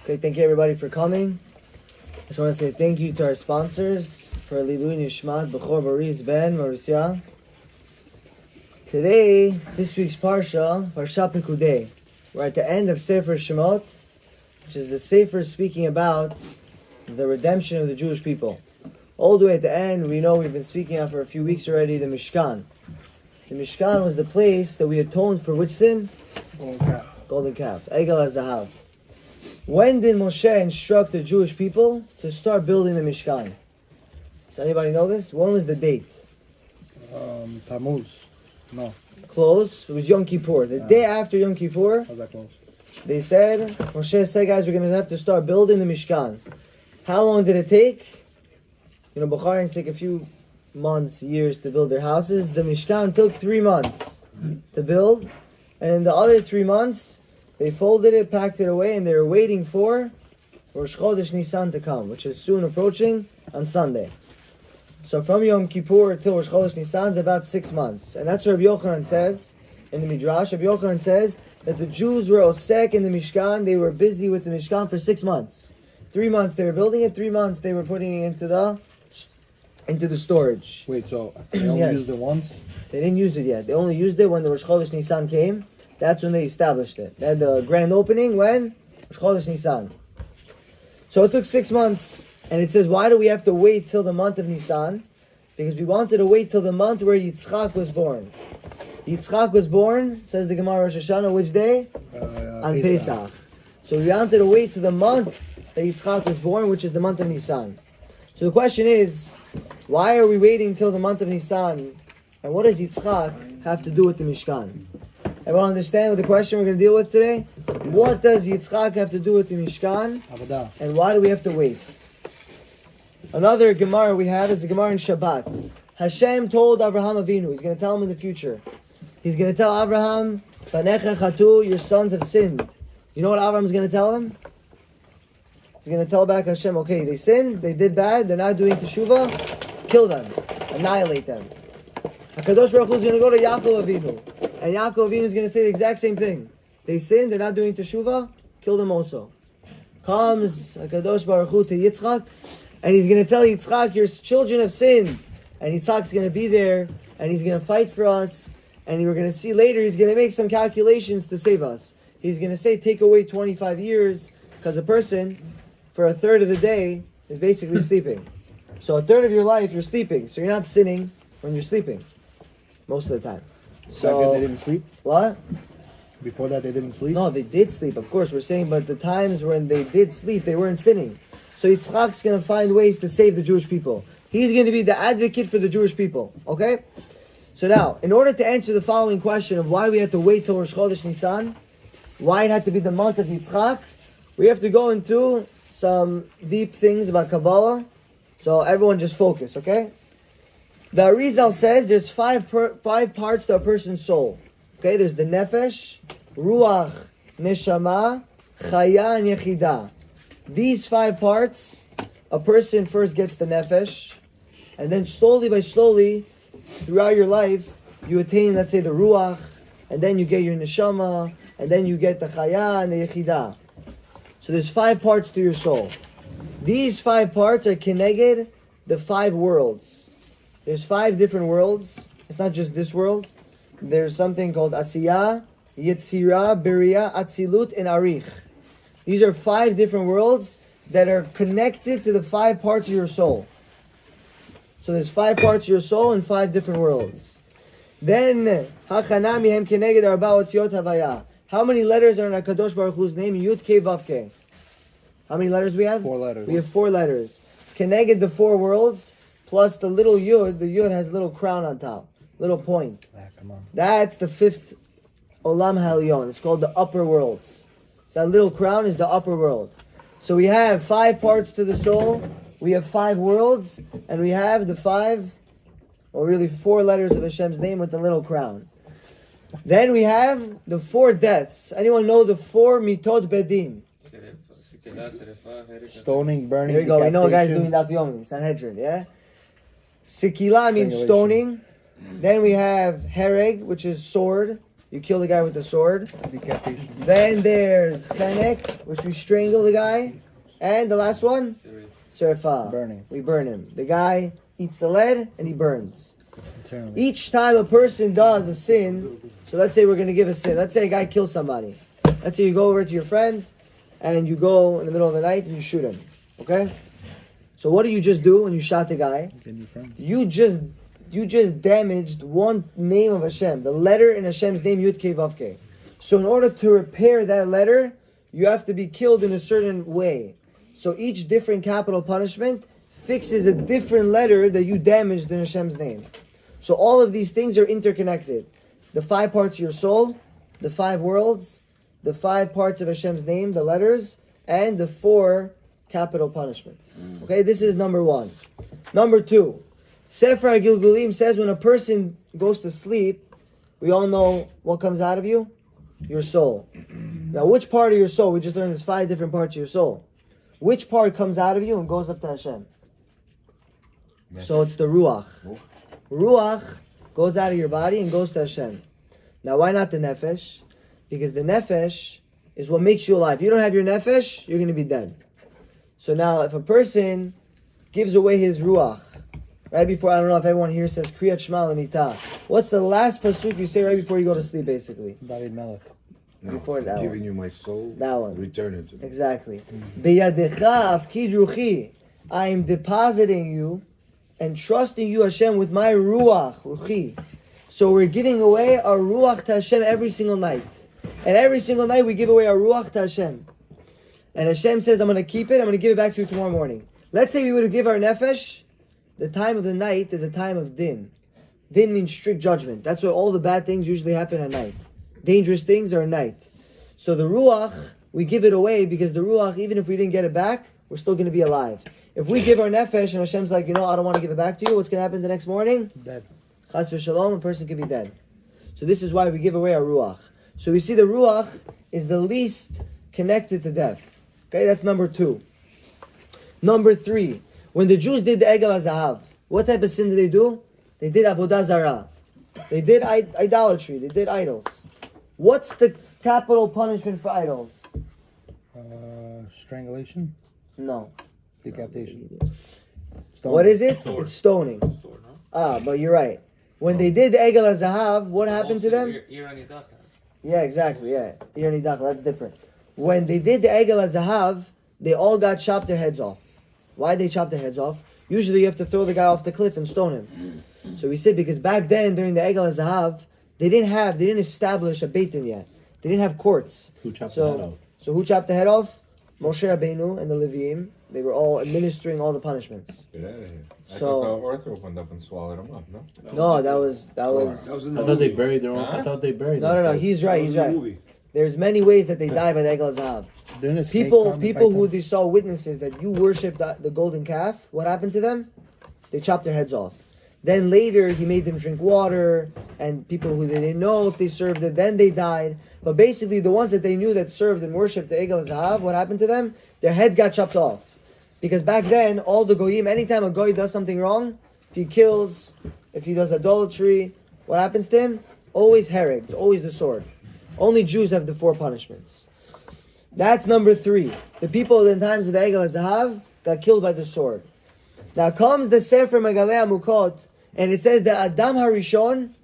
Okay, thank you everybody for coming. I just want to say thank you to our sponsors for Liluy Nishmat Bechor Boris Ben Marusya. Today, this week's Parashat Pikude. We're at the end of Sefer Shemot, which is the Sefer speaking about the redemption of the Jewish people. All the way at the end, we know we've been speaking of for a few weeks already, the Mishkan. The Mishkan was the place that we atoned for which sin? Golden calf. Egel HaZahav. When did Moshe instruct the Jewish people to start building the Mishkan? Does anybody know this? When was the date? Tammuz. No. Close. It was Yom Kippur. The day after Yom Kippur, How's that close? they said, Moshe said, guys, we're going to have to start building the Mishkan. How long did it take? You know, Bukharians take a few months, years to build their houses. The Mishkan took 3 months to build. And in the other 3 months, they folded it, packed it away, and they were waiting for Rosh Chodesh Nisan to come, which is soon approaching on Sunday. So from Yom Kippur till Rosh Chodesh Nisan is about 6 months. And that's what Rabbi Yochanan says in the Midrash. Rabbi Yochanan says that the Jews were osek in the Mishkan. They were busy with the Mishkan for 6 months. 3 months they were building it, 3 months they were putting it into the storage. Wait, so they only Yes. used it once? They didn't use it yet. They only used it when the Rosh Chodesh Nisan came. That's when they established it. They had the grand opening when? Rosh Chodesh Nisan. So it took 6 months. And it says, why do we have to wait till the month of Nisan? Because we wanted to wait till the month where Yitzchak was born. Yitzchak was born, says the Gemara Rosh Hashanah, which day? On Pesach. So we wanted to wait till the month that Yitzchak was born, which is the month of Nisan. So the question is, why are we waiting till the month of Nisan? And what does Yitzchak have to do with the Mishkan? Everyone understand what the question we're going to deal with today? What does Yitzchak have to do with the Mishkan? And why do we have to wait? Another Gemara we have is the Gemara in Shabbat. Hashem told Abraham Avinu, he's going to tell him in the future. He's going to tell Abraham, Banecha chatu, your sons have sinned. You know what Abraham's going to tell him? He's going to tell back Hashem, okay, they sinned, they did bad, they're not doing teshuvah, kill them, annihilate them. HaKadosh Baruch Hu is going to go to Yaakov Avinu. And Yaakov Avinu is going to say the exact same thing. They sinned, they're not doing teshuvah, kill them also. Comes HaKadosh Baruch Hu to Yitzchak, and he's going to tell Yitzchak, your children have sinned. And Yitzchak's going to be there, and he's going to fight for us. And we're going to see later, he's going to make some calculations to save us. He's going to say, take away 25 years, because a person, for a third of the day, is basically sleeping. So a third of your life, you're sleeping. So you're not sinning when you're sleeping, most of the time. So they didn't sleep? What? Before that, they didn't sleep? No, they did sleep, of course, we're saying, but the times when they did sleep, they weren't sinning. So Yitzchak's going to find ways to save the Jewish people. He's going to be the advocate for the Jewish people. Okay? So now, in order to answer the following question of why we had to wait till Rosh Chodesh Nisan, why it had to be the month of Yitzchak, we have to go into some deep things about Kabbalah. So everyone just focus, okay? The Arizal says there's five parts to a person's soul. Okay? There's the Nefesh, Ruach, Neshama, Chaya, and Yechidah. These 5 parts, a person first gets the nefesh, and then slowly by slowly, throughout your life, you attain, let's say, the ruach, and then you get your neshama, and then you get the chaya and the yechidah. So there's 5 parts to your soul. These 5 parts are keneged the 5 worlds. There's 5 different worlds. It's not just this world. There's something called Asiyah, Yetzirah, Beriah, Atzilut, and Arich. These are 5 different worlds that are connected to the 5 parts of your soul. So there's 5 parts of your soul and 5 different worlds. Then, how many letters are in HaKadosh Baruch Hu's name? Yud Kei Vav Kei. How many letters we have? 4 letters. We have 4 letters. It's connected the 4 worlds, plus the little Yud. The Yud has a little crown on top, little point. Come on. That's the 5th Olam HaElyon. It's called the upper worlds. So that little crown is the upper world. So we have 5 parts to the soul, we have 5 worlds, and we have the 5, or really 4 letters of Hashem's name with the little crown. Then we have the 4 deaths. Anyone know the 4 mitot bedin? Stoning, burning, Here we go. I know a guy's decapitation. doing Daf Yomi, Sanhedrin, yeah? Sikila means stoning. Then we have hereg, which is sword. you kill the guy with the sword. Decapitation. Then there's chenek, which we strangle the guy. And the last one? Serfa. Burning. We burn him. The guy eats the lead and he burns. Eternally. Each time a person does a sin, so let's say we're going to give a sin. Let's say a guy kills somebody. Let's say you go over to your friend and you go in the middle of the night and you shoot him. Okay? So what do you just do when you shot the guy? Get new friends. You just damaged one name of Hashem, the letter in Hashem's name, Yud Kei Vav Kei. So in order to repair that letter, you have to be killed in a certain way. So each different capital punishment fixes a different letter that you damaged in Hashem's name. So all of these things are interconnected. The 5 parts of your soul, the 5 worlds, the 5 parts of Hashem's name, the letters, and the 4 capital punishments. Okay, this is number 1. Number 2, Sefer Gilgulim says when a person goes to sleep, we all know what comes out of you? Your soul. Now, which part of your soul? We just learned there's 5 different parts of your soul. Which part comes out of you and goes up to Hashem? So it's the Ruach. Ruach goes out of your body and goes to Hashem. Now, why not the Nefesh? Because the Nefesh is what makes you alive. If you don't have your Nefesh, you're going to be dead. So now, if a person gives away his Ruach, right before, I don't know if everyone here says Kriyat Shema L'mitah. What's the last pasuk you say right before you go to sleep, basically? David Melech. No, Before that I'm one. giving you my soul. That one. Return it to me. Exactly. Beyadecha afkid ruchi. I am depositing you and trusting you, Hashem, with my ruach, ruchi. So we're giving away our ruach to Hashem every single night. And every single night we give away our ruach to Hashem. And Hashem says, I'm going to keep it, I'm going to give it back to you tomorrow morning. Let's say we were to give our nefesh, the time of the night is a time of din. Din means strict judgment. That's why all the bad things usually happen at night. Dangerous things are at night. So the ruach, we give it away because the ruach, even if we didn't get it back, we're still going to be alive. If we give our nefesh and Hashem's like, I don't want to give it back to you, what's going to happen the next morning? Dead. Chas v'shalom, a person could be dead. So this is why we give away our ruach. So we see the ruach is the least connected to death. Okay, that's number 2. Number 3, when the Jews did the Egel HaZahav, what type of sin did they do? They did Avodah Zarah. They did idolatry. They did idols. What's the capital punishment for idols? Strangulation. No. Decapitation. What is it? It's stoning. But you're right. When they did the Egel HaZahav, what happened to them? Yeah, exactly. Yeah, that's different. When they did the Egel HaZahav, they all got chopped their heads off. Why they chopped their heads off? Usually you have to throw the guy off the cliff and stone him. So we said because back then during the Egel HaZahav, they didn't establish a Beit Din yet. They didn't have courts. Who chopped the head off? So who chopped the head off? Moshe Rabbeinu and the Leviim. They were all administering all the punishments. Get out of here. I So- thought the earth opened up and swallowed them up, no? No, that was. That was in the I thought they movie. buried their own. I thought they buried. No. themselves. He's right. There's many ways that they died by the Egel HaZahav. Didn't a snake People come who bite them? they saw witnesses that you worshipped the golden calf. What happened to them? They chopped their heads off. Then later he made them drink water, and people who they didn't know if they served it, then they died. But basically, the ones that they knew that served and worshipped the Egel HaZahav, what happened to them? Their heads got chopped off. Because back then, all the goyim, anytime a goy does something wrong, if he kills, if he does idolatry, what happens to him? Always hereg, it's always the sword. Only Jews have the 4 punishments. That's number 3. The people in times of the Egel HaZahav got killed by the sword. Now comes the Sefer Megalei Amukot, and it says that Adam Harishon,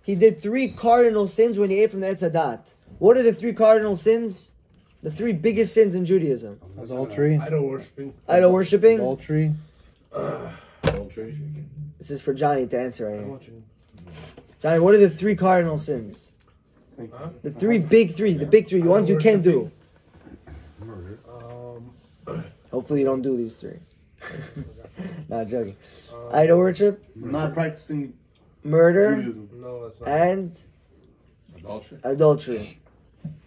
he did 3 cardinal sins when he ate from the Etz Hadat. What are the 3 cardinal sins? The 3 biggest sins in Judaism. Adultery. Idol worshipping. Idol worshipping. Adultery. This is for Johnny to answer right here. Johnny, what are the 3 cardinal sins? The 3 big 3, the big 3, the ones you can't do. Hopefully you don't do these 3. Not joking. Idol worship, Not practicing murder, Judaism. No, that's not. and Adultery? adultery.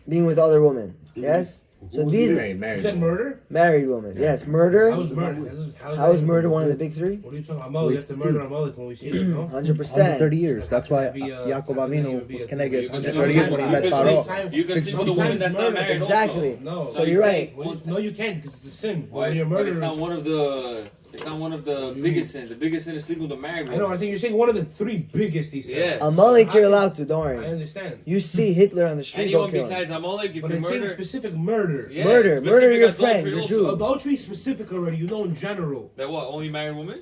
Being with other women. Yes? So these Married, You said murder? married women. Yes, murder. How is murder? How is murder one of the big 3? What are you talking about? Amalek, you have to murder Amalek when we see it, no? 100%. 130 years. That's why Be, Yaakov Avinu was Keneged You can 130 years when he met Pharaoh. You can sleep with a woman that's not married. Exactly. No. So you're right. No, you can't because it's a sin. Why? When you're But it's murdering. not one of the It's not one of the biggest sins. The biggest sin is sleeping with a married I woman. know. I think you're saying one of the three biggest. He said. Yeah. Amalek, you're allowed to. Don't I worry. understand. You see Hitler on the street, Anyone go kill him. besides Amalek, if But you it's saying murder, specific murder. yeah, Murder specific your adultery friend, your also. Jew. Adultery is specific already. You know in general. That what? Only married women?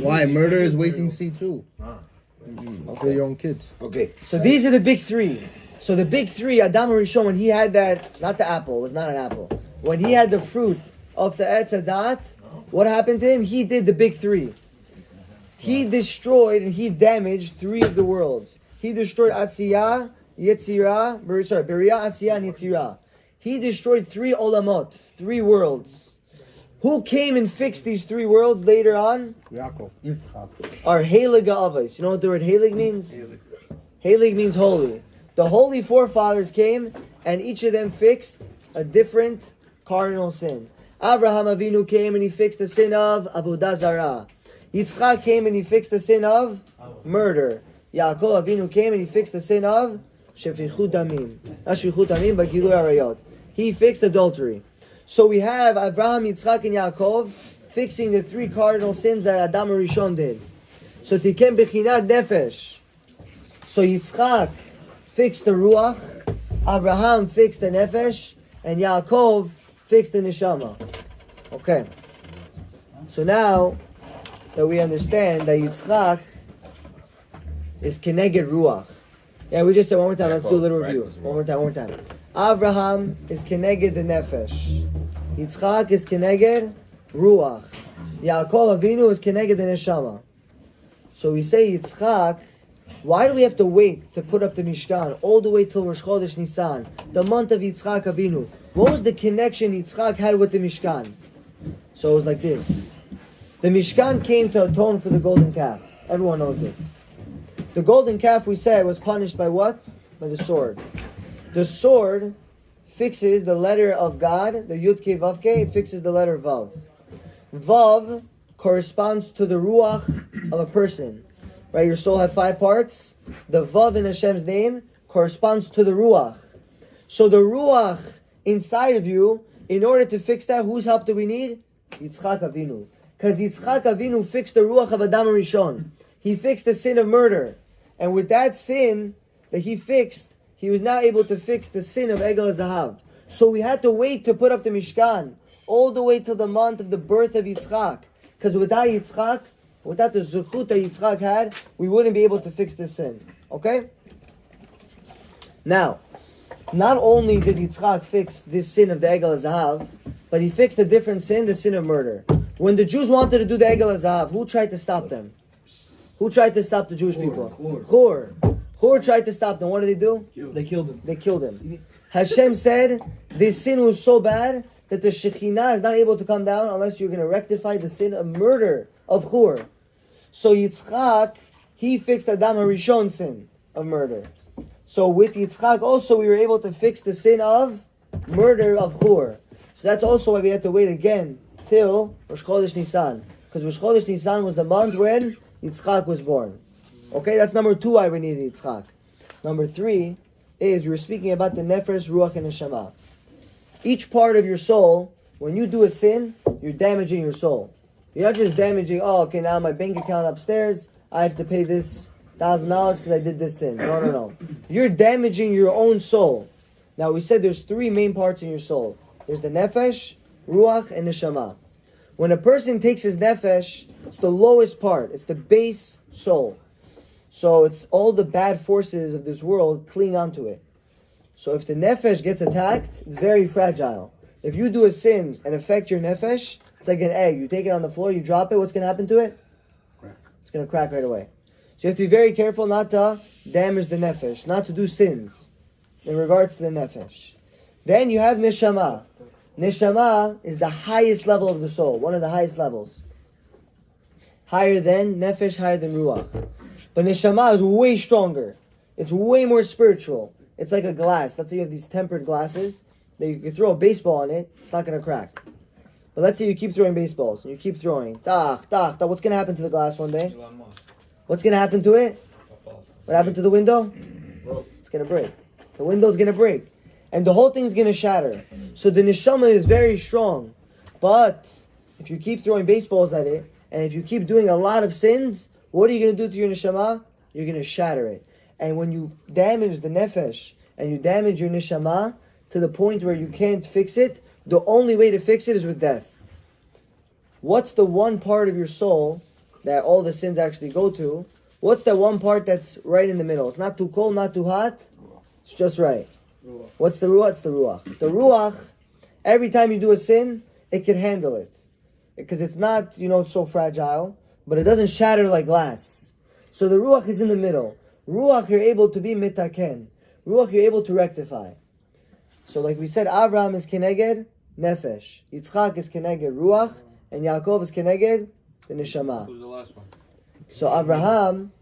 Why? Murder is wasting seed too. Okay. Kill your own kids. Okay. So these are the big three. So the big three, Adam Rishon, when he had that, not the apple, it was not an apple. When he had the fruit of the Etz Hadat, what happened to him? He did the big three. He destroyed and he damaged three of the worlds. He destroyed Asiyah, Beriah, Asiyah, and Yetzirah. He destroyed three olamot, three worlds. Who came and fixed these three worlds later on? Yaakov. Are Heilig Avos. You know what the word Heilig means? Heilig means holy. The holy forefathers came and each of them fixed a different cardinal sin. Abraham Avinu came and he fixed the sin of Avodah Zarah. Yitzchak came and he fixed the sin of murder. Yaakov Avinu came and he fixed the sin of Shefichut Damim. Not Shefichut Damim, but Gilui Arayot. He fixed adultery. So we have Abraham, Yitzchak, and Yaakov fixing the three cardinal sins that Adam Rishon did. So Tikem Bechinat Nefesh. So Yitzchak fixed the Ruach, Abraham fixed the Nefesh, and Yaakov fixed the Neshama. Okay. So now that we understand that Yitzchak is Keneged Ruach. Yeah, we just said one more time. Let's do a little review. One more time. Abraham is Keneged the Nefesh. Yitzchak is Keneged Ruach. Yaakov Avinu is Keneged the Neshama. So we say Yitzchak. Why do we have to wait to put up the Mishkan all the way till Rosh Chodesh Nisan, the month of Yitzchak Avinu? What was the connection Yitzchak had with the Mishkan? So it was like this. The Mishkan came to atone for the golden calf. Everyone knows this. The golden calf, we said, was punished by what? By the sword. The sword fixes the letter of God, the Yud Kei Vav Kei, fixes the letter Vav. Vav corresponds to the Ruach of a person. Right, your soul had 5 parts. The Vav in Hashem's name corresponds to the Ruach. So the Ruach inside of you, in order to fix that, whose help do we need? Yitzchak Avinu. Because Yitzchak Avinu fixed the Ruach of Adam Rishon. He fixed the sin of murder. And with that sin that he fixed, he was now able to fix the sin of Egel Zahav. So we had to wait to put up the Mishkan, all the way till the month of the birth of Yitzchak. Because without Yitzchak, without the zuchut that Yitzchak had, we wouldn't be able to fix this sin. Okay? Now, not only did Yitzchak fix this sin of the Egel Zahav, but he fixed a different sin, the sin of murder. When the Jews wanted to do the Egel Zahav, who tried to stop them? Who tried to stop the Jewish people? Hur tried to stop them. What did they do? They killed him. They killed him. Hashem said, this sin was so bad that the Shekhinah is not able to come down unless you're going to rectify the sin of murder of Hur. So Yitzchak, he fixed Adam HaRishon's sin of murder. So with Yitzchak also we were able to fix the sin of murder of Hur. So that's also why we had to wait again till Rosh Chodesh Nisan. Because Rosh Chodesh Nisan was the month when Yitzchak was born. Okay, that's number 2 why we needed Yitzchak. Number 3 is we were speaking about the Nefesh, Ruach, and Neshama. Each part of your soul, when you do a sin, you're damaging your soul. You're not just damaging, okay, now my bank account upstairs, I have to pay this $1,000 because I did this sin. No. You're damaging your own soul. Now we said there's 3 main parts in your soul. There's the Nefesh, Ruach, and Neshama. When a person takes his Nefesh, it's the lowest part. It's the base soul. So it's all the bad forces of this world cling onto it. So if the Nefesh gets attacked, it's very fragile. If you do a sin and affect your Nefesh, it's like an egg. You take it on the floor, you drop it, what's going to happen to it? Crack. It's going to crack right away. So you have to be very careful not to damage the Nefesh, not to do sins in regards to the Nefesh. Then you have Neshama. Neshama is the highest level of the soul, one of the highest levels. Higher than Nefesh, higher than Ruach. But Neshama is way stronger. It's way more spiritual. It's like a glass. Let's say you have these tempered glasses that you can throw a baseball on it, it's not going to crack. But let's say you keep throwing baseballs, and you keep throwing. What's going to happen to the glass one day? What's going to happen to it? What happened to the window? It's going to break. The window's going to break. And the whole thing's going to shatter. So the neshama is very strong. But if you keep throwing baseballs at it, and if you keep doing a lot of sins, what are you going to do to your neshama? You're going to shatter it. And when you damage the nefesh, and you damage your neshama to the point where you can't fix it, the only way to fix it is with death. What's the one part of your soul that all the sins actually go to? What's that one part that's right in the middle? It's not too cold, not too hot. It's just right. What's the ruach? It's the ruach. The ruach, every time you do a sin, it can handle it. Because it's not, so fragile, but it doesn't shatter like glass. So the ruach is in the middle. Ruach, you're able to be mitaken. Ruach, you're able to rectify. So like we said, Avraham is keneged nefesh. Yitzchak is keneged ruach. And Yaakov is keneged the neshama. Who's the last one? So Abraham,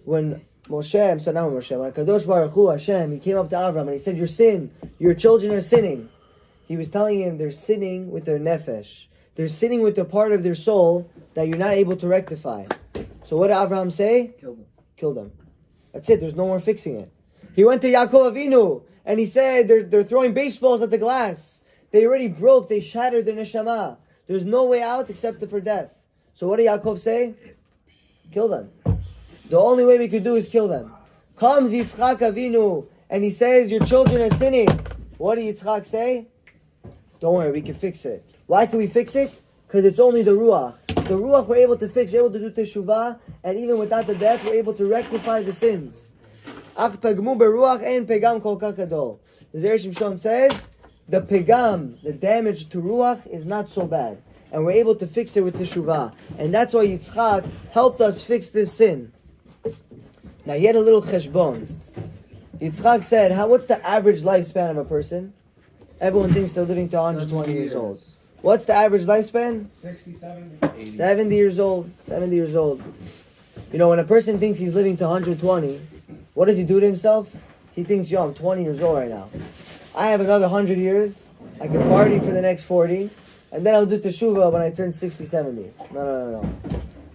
when Kadosh Baruch Hu, Hashem, he came up to Abraham and he said, your children are sinning. He was telling him they're sinning with their nefesh. They're sinning with the part of their soul that you're not able to rectify. So what did Abraham say? Kill them. That's it. There's no more fixing it. He went to Yaakov Avinu and he said they're throwing baseballs at the glass. They already broke. They shattered their neshama. There's no way out except for death. So what did Yaakov say? Kill them. The only way we could do is kill them. Comes Yitzchak Avinu and he says, your children are sinning. What did Yitzchak say? Don't worry, we can fix it. Why can we fix it? Because it's only the Ruach. The Ruach we're able to fix, we're able to do Teshuvah, and even without the death, we're able to rectify the sins. Ach pegmu beruach ein pegam kol כך gadol. The Zera Shimshon says, the pegam, the damage to Ruach, is not so bad. And we're able to fix it with Teshuvah. And that's why Yitzchak helped us fix this sin. Now he had a little cheshbon. Yitzchak said, what's the average lifespan of a person? Everyone thinks they're living to 120 years old. What's the average lifespan? 60, 70. 70 years old. 70 years old. When a person thinks he's living to 120, what does he do to himself? He thinks, I'm 20 years old right now. I have another 100 years. I can party for the next 40. And then I'll do teshuvah when I turn 60, 70. No.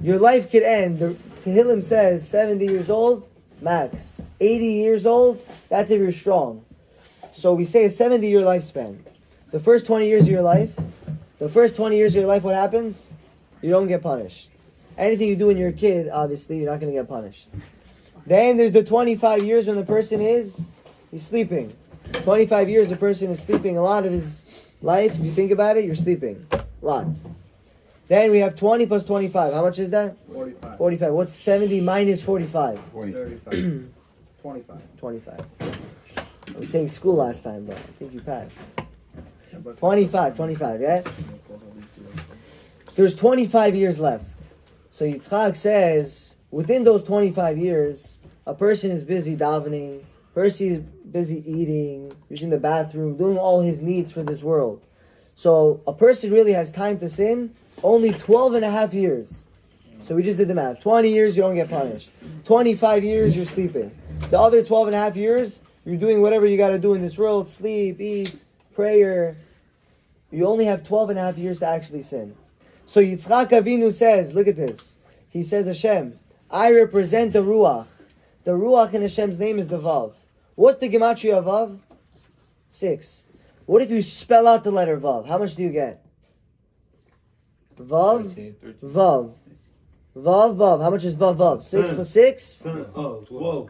Your life could end. The Tehillim says 70 years old, max. 80 years old, that's if you're strong. So we say a 70-year lifespan. The first 20 years of your life, what happens? You don't get punished. Anything you do when you're a kid, obviously, you're not going to get punished. Then there's the 25 years when the person he's sleeping. 25 years a person is sleeping a lot of his life. If you think about it, you're sleeping. A lot. Then we have 20 plus 25. How much is that? 45. 45. What's 70 minus 45? 35. 25. I was saying school last time, but I think you passed. 25, yeah? So there's 25 years left. So Yitzchak says, within those 25 years, a person is busy davening, a person is busy eating, using the bathroom, doing all his needs for this world. So a person really has time to sin only 12 and a half years. So we just did the math. 20 years, you don't get punished. 25 years, you're sleeping. The other 12 and a half years, you're doing whatever you got to do in this world. Sleep, eat, prayer. You only have 12 and a half years to actually sin. So Yitzchak Avinu says, look at this. He says, Hashem, I represent the Ruach. The Ruach in Hashem's name is the Vav. What's the gematria of Vav? 6. What if you spell out the letter Vav? How much do you get? Vav, 13. Vav. Vav, Vav. How much is Vav, Vav? 6 plus 6?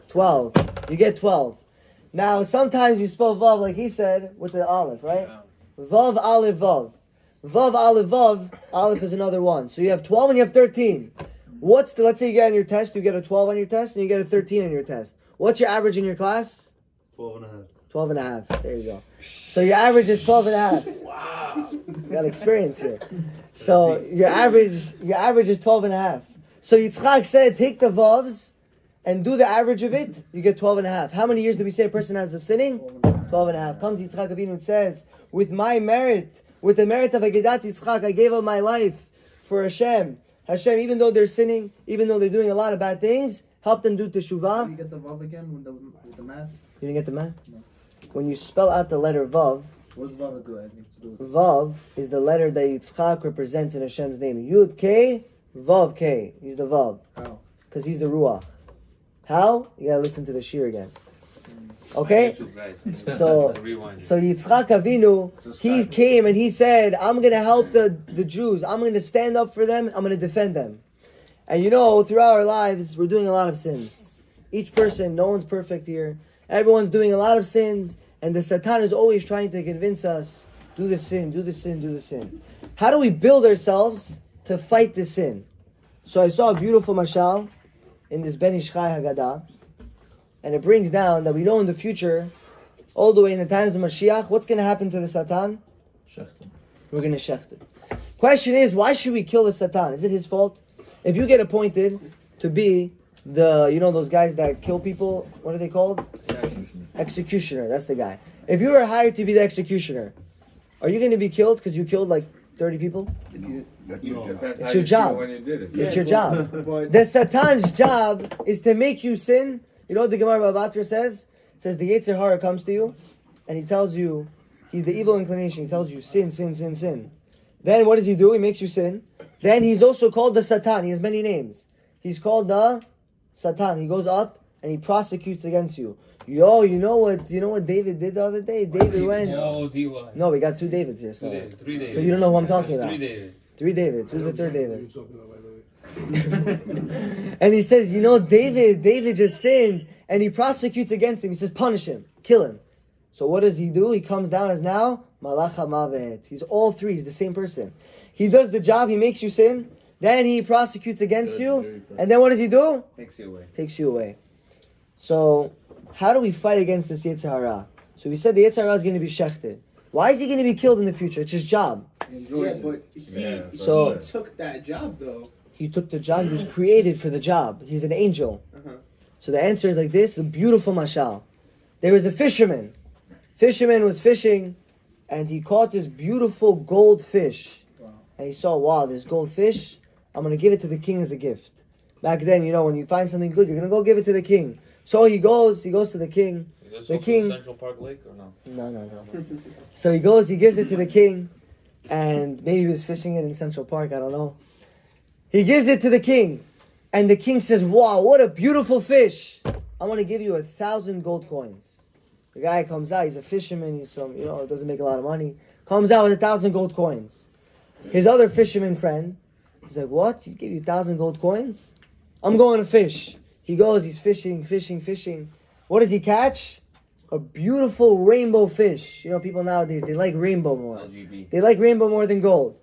12. You get 12. Now, sometimes you spell Vav like he said, with the Aleph, right? Yeah. Vav, Aleph, Vav. Vav, Aleph, Vav. Aleph is another one. So you have 12 and you have 13. Let's say you get on your test, you get a 12 on your test, and you get a 13 on your test. What's your average in your class? 12 and a half. 12 and a half. There you go. So your average is 12 and a half. Wow. You got experience here. So your average is 12 and a half. So Yitzchak said, take the Vavs and do the average of it, you get 12 and a half. How many years do we say a person has of sinning? 12 and a half. Comes Yitzchak Avinu and says, with my merit, with the merit of Agedat Yitzchak, I gave up my life for Hashem. Hashem, even though they're sinning, even though they're doing a lot of bad things, help them do teshuvah. Did you get the Vav again with the math? You didn't get the math? No. When you spell out the letter Vav, What does Vav do? Anything to do with Vav is the letter that Yitzchak represents in Hashem's name. Yud K, Vav K. He's the Vav. how? Because he's the Ruach. How? You gotta listen to the Shir again. Okay? So Yitzchak Avinu, he came and he said, I'm going to help the Jews. I'm going to stand up for them. I'm going to defend them. And throughout our lives, we're doing a lot of sins. Each person, no one's perfect here. Everyone's doing a lot of sins. And the Satan is always trying to convince us, do the sin, do the sin, do the sin. How do we build ourselves to fight the sin? So I saw a beautiful mashal in this Ben Ish Chai Haggadah. And it brings down that we know in the future, all the way in the times of Mashiach, what's going to happen to the Satan? We're going to shecht it. Question is, why should we kill the Satan? Is it his fault? If you get appointed to be those guys that kill people, what are they called? Executioner. That's the guy. If you were hired to be the executioner, are you going to be killed because you killed like 30 people? That's your job. Depends It's how your you job. feel when you did it. It's your job. The Satan's job is to make you sin. You know what the Gemara Batra says? It says the Yetzer Hara comes to you and he tells you, he's the evil inclination. He tells you sin, sin, sin, sin. Then what does he do? He makes you sin. Then he's also called the Satan. He has many names. He's called the Satan. He goes up and he prosecutes against you. You know what David did the other day? David went. No, we got two Davids here. So, Three Davids. So you don't know who I'm talking about. Three Davids. Three Davids. Who's the third David? And he says, David just sinned, and he prosecutes against him. He says, punish him, kill him. So what does he do? He comes down as now Malach HaMavet. He's all three. He's the same person. He does the job. He makes you sin. Then he prosecutes against you. And then what does he do? Takes you away. Takes you away. So how do we fight against this Yetzer Hara? So we said the Yetzer Hara is going to be shechted. Why is he going to be killed in the future? It's his job. Yeah, but Yeah, so- he took that job though. He took the job. He was created for the job. He's an angel. Uh-huh. So the answer is like this, a beautiful mashal. There was a fisherman. Fisherman was fishing, and he caught this beautiful gold fish. Wow. And he saw, wow, this gold fish, I'm going to give it to the king as a gift. Back then, when you find something good, you're going to go give it to the king. So he goes to the king. Is this The also king- Central Park Lake or no? No. So he gives it to the king, and maybe he was fishing it in Central Park, I don't know. He gives it to the king, and the king says, wow, what a beautiful fish. I want to give you 1,000 gold coins. The guy comes out, he's a fisherman, he's doesn't make a lot of money. Comes out with 1,000 gold coins. His other fisherman friend, he's like, what? He gave you 1,000 gold coins? I'm going to fish. He goes, he's fishing. What does he catch? A beautiful rainbow fish. People nowadays, they like rainbow more. LGB. They like rainbow more than gold.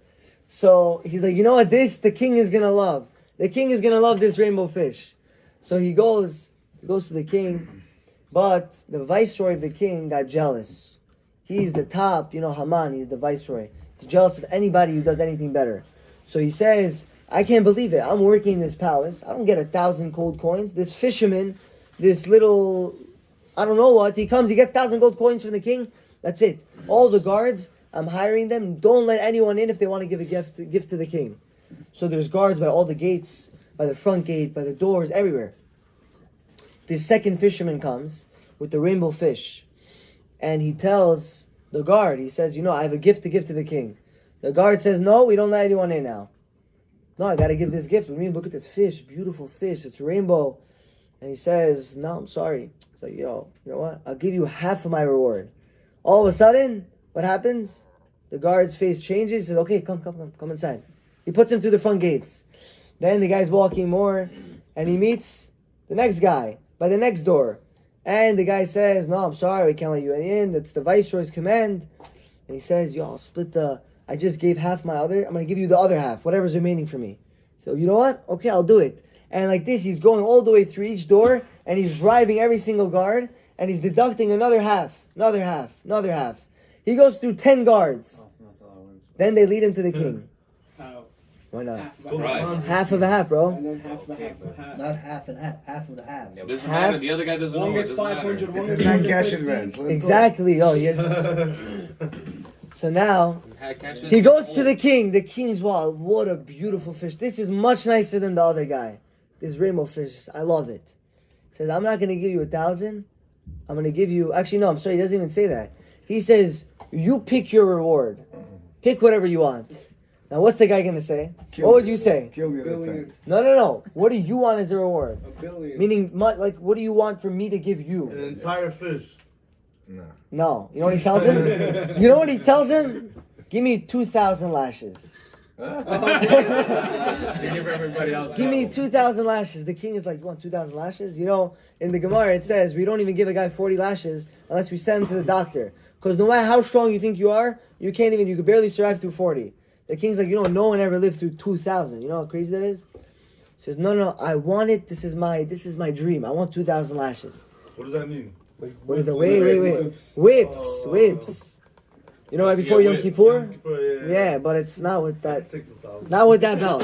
So he's like, you know what, the king is going to love. The king is going to love this rainbow fish. So he goes to the king, but the viceroy of the king got jealous. He's the top, Haman, he's the viceroy. He's jealous of anybody who does anything better. So he says, I can't believe it. I'm working in this palace. I don't get 1,000 gold coins. This fisherman, this little, I don't know what, he comes, he gets 1,000 gold coins from the king. That's it. All the guards, I'm hiring them. Don't let anyone in if they want to give a gift to the king. So there's guards by all the gates, by the front gate, by the doors, everywhere. This second fisherman comes with the rainbow fish. And he tells the guard, he says, I have a gift to give to the king. The guard says, no, we don't let anyone in now. No, I got to give this gift. Look at this fish, beautiful fish, it's rainbow. And he says, no, I'm sorry. He's like, you know what? I'll give you half of my reward. All of a sudden, what happens? The guard's face changes. He says, okay, come inside. He puts him through the front gates. Then the guy's walking more, and he meets the next guy by the next door. And the guy says, no, I'm sorry, we can't let you in. That's the viceroy's command. And he says, I'll split I just gave half my other. I'm going to give you the other half, whatever's remaining for me. So you know what? Okay, I'll do it. And like this, he's going all the way through each door, and he's bribing every single guard, and he's deducting another half. He goes through 10 guards. Then they lead him to the king. How? Why not? Right. Half of a half, bro. And then half of a half of a half. Not half and half. Half of the half. It doesn't Half- matter. The other guy doesn't One know. It gets doesn't 500. matter. This is not cash advance. Let's Exactly. Oh, yes. So now he goes to the king. The king's, wow, what a beautiful fish. This is much nicer than the other guy. This rainbow fish, I love it. He says, I'm not going to give you 1,000. I'm going to give you, actually, no, I'm sorry. He doesn't even say that. He says, you pick your reward. Pick whatever you want. Now, what's the guy gonna say? What would you say? Kill the other Billion. 10. No. What do you want as a reward? A billion. Meaning, like, what do you want for me to give you? An entire fish. No. No. You know what he tells him? You know what he tells him? Give me 2,000 lashes. To give everybody else. Give me 2,000 lashes. The king is like, you want 2,000 lashes? You know, in the Gemara it says we don't even give a guy 40 lashes unless we send him to the doctor. Because no matter how strong you think you are, you could barely survive through 40. The king's like, no one ever lived through 2,000. You know how crazy that is? He says, no, I want it. This is my dream. I want 2,000 lashes. What does that mean? What is it? Wait. Whips. You know, right before Yom Kippur? Yeah, but it's not with that. Not with that belt.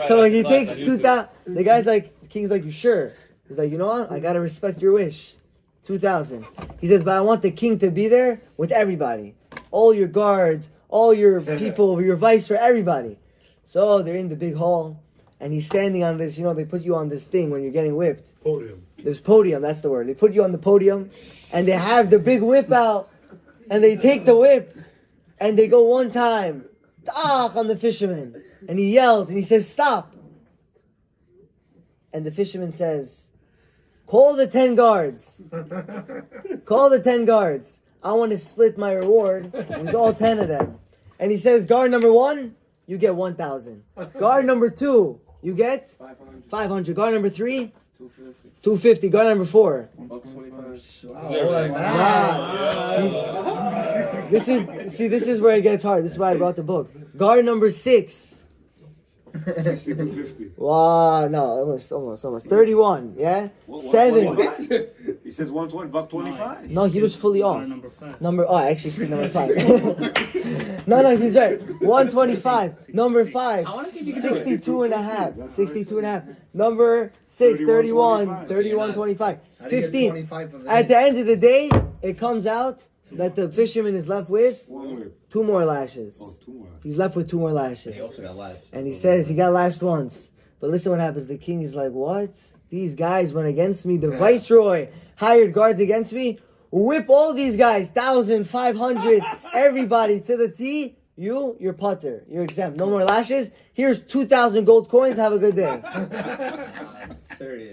So he takes 2,000. The king's like, you sure? He's like, you know what? I gotta respect your wish. 2,000. He says, but I want the king to be there with everybody. All your guards, all your people, your viceroy, everybody. So they're in the big hall, and he's standing on this, they put you on this thing when you're getting whipped. Podium. There's podium, that's the word. They put you on the podium, and they have the big whip out, and they take the whip, and they go one time, on the fisherman. And he yells, and he says, stop. And the fisherman says, call the 10 guards. Call the 10 guards. I want to split my reward with all 10 of them. And he says, guard number 1, you get 1,000. Guard number 2, you get 500. Guard number 3, 250. Guard number 4. This is where it gets hard. This is why I brought the book. Guard number 6. 6250. Wow, no, almost. 31, yeah? 7. He says 120, buck 25. No, he was fully off. Actually, he's number 5. No, he's right. 125. Number 5, 62 and a half. 62 and a half. Number 6, 31, 25. 15. At the end of the day, it comes out that the fisherman is left with 2 more lashes. He's left with 2 more lashes. He also got lashed. And he says he got lashed once. But listen what happens. The king is like, what? These guys went against me. The viceroy hired guards against me. Whip all these guys. 1,000, 500, everybody to the T. You're putter. You're exempt. No more lashes. Here's 2,000 gold coins. Have a good day.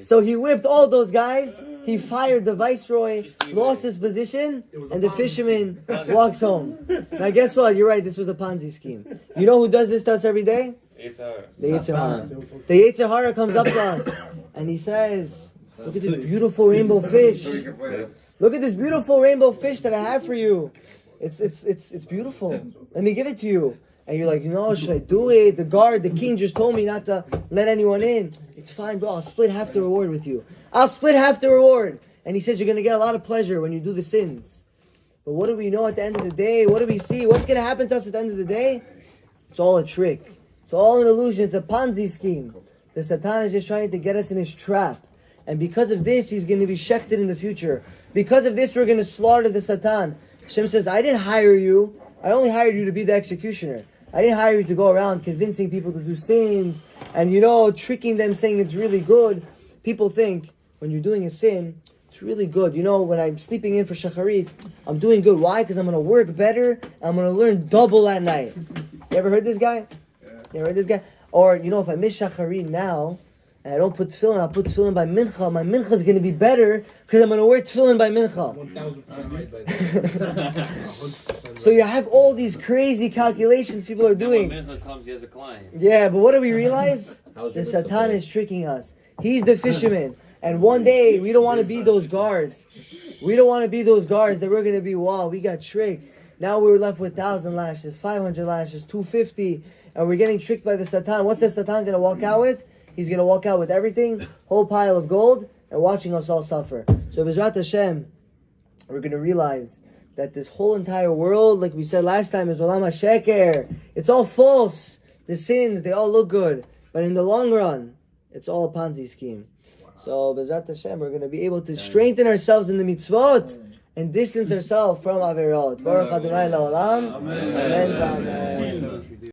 So he whipped all those guys. He fired the viceroy, lost his position, and the fisherman walks home. Now guess what? You're right. This was a Ponzi scheme. You know who does this to us every day? The Yetzer Hara. The Yetzer Hara comes up to us and he says, look at this beautiful rainbow fish. Look at this beautiful rainbow fish that I have for you. It's beautiful. Let me give it to you. And you're like, should I do it? The king just told me not to let anyone in. It's fine, bro. I'll split half the reward with you. I'll split half the reward. And he says you're going to get a lot of pleasure when you do the sins. But what do we know at the end of the day? What do we see? What's going to happen to us at the end of the day? It's all a trick. It's all an illusion. It's a Ponzi scheme. The Satan is just trying to get us in his trap. And because of this, he's going to be shechted in the future. Because of this, we're going to slaughter the Satan. Hashem says, I didn't hire you. I only hired you to be the executioner. I didn't hire you to go around convincing people to do sins and, tricking them saying it's really good. People think when you're doing a sin, it's really good. When I'm sleeping in for Shacharit, I'm doing good. Why? Because I'm going to work better. I'm going to learn double at night. You ever heard this guy? You ever heard this guy? Or, if I miss Shacharit now, and I don't put tefillin, I'll put tefillin by mincha. My mincha is going to be better because I'm going to wear tefillin by mincha. 1,000% right by that. 100% So you have all these crazy calculations people are doing. When mincha comes, he has a client. Yeah, but what do we realize? How's The your Satan mincha is tricking us. He's the fisherman. And one day, we don't want to be those guards. We don't want to be those guards that we're going to be, wow, we got tricked. Now we're left with 1,000 lashes, 500 lashes, 250, and we're getting tricked by the Satan. What's the Satan going to walk out with? He's going to walk out with everything, whole pile of gold, and watching us all suffer. So B'ezrat Hashem, we're going to realize that this whole entire world, like we said last time, is Olam HaSheker. It's all false. The sins, they all look good. But in the long run, it's all a Ponzi scheme. So B'ezrat Hashem, we're going to be able to strengthen ourselves in the mitzvot and distance ourselves from Averot. Baruch Adonai La'olam. Amen.